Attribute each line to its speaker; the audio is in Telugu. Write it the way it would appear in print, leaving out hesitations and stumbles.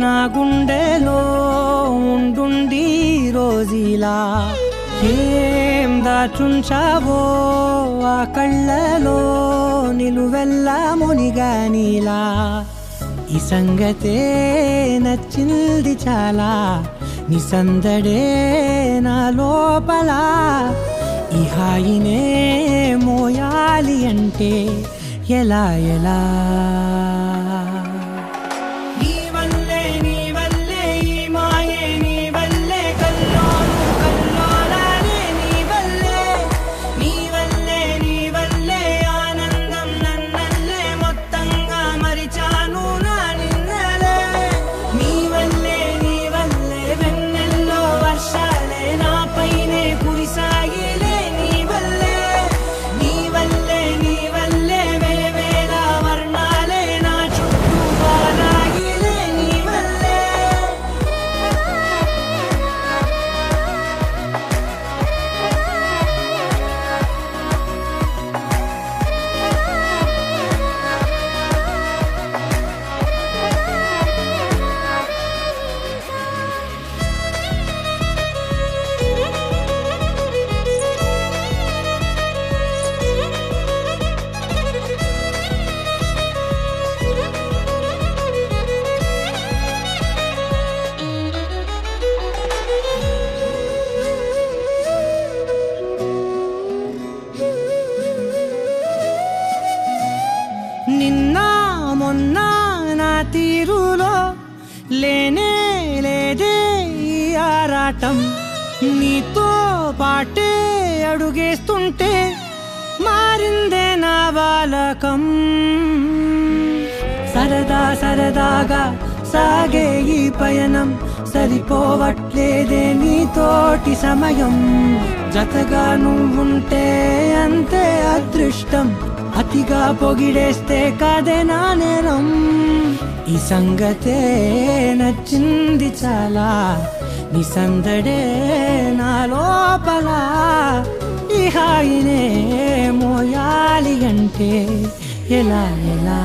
Speaker 1: నా గుండెలో ఉండుండి రోజీలా ఏం దాచుంచావో ఆ కళ్ళలో నిలువెల్లా మునిగానిలా ఈ సంగతే నచ్చింది చాలా నీ సందడే నా లోపల ఈ హాయినే మోయాలి అంటే ఎలా ఎలా నిన్న మొన్న నా తీరులో లేనే లేదే ఈ ఆరాటం నీతో పాటే అడుగేస్తుంటే మారిందే నా బాలకం సరదా సరదాగా సాగే ఈ పయనం సరిపోవట్లేదే నీతోటి సమయం జతగా నువ్వుంటే అంతే అదృష్టం అతిగా పొగిడేస్తే కాదే నా నేరం ఈ సంగతే నచ్చింది చాలా నీ సందడే నా లోపల ఈ హాయినే మోయాలి అంటే ఎలా ఎలా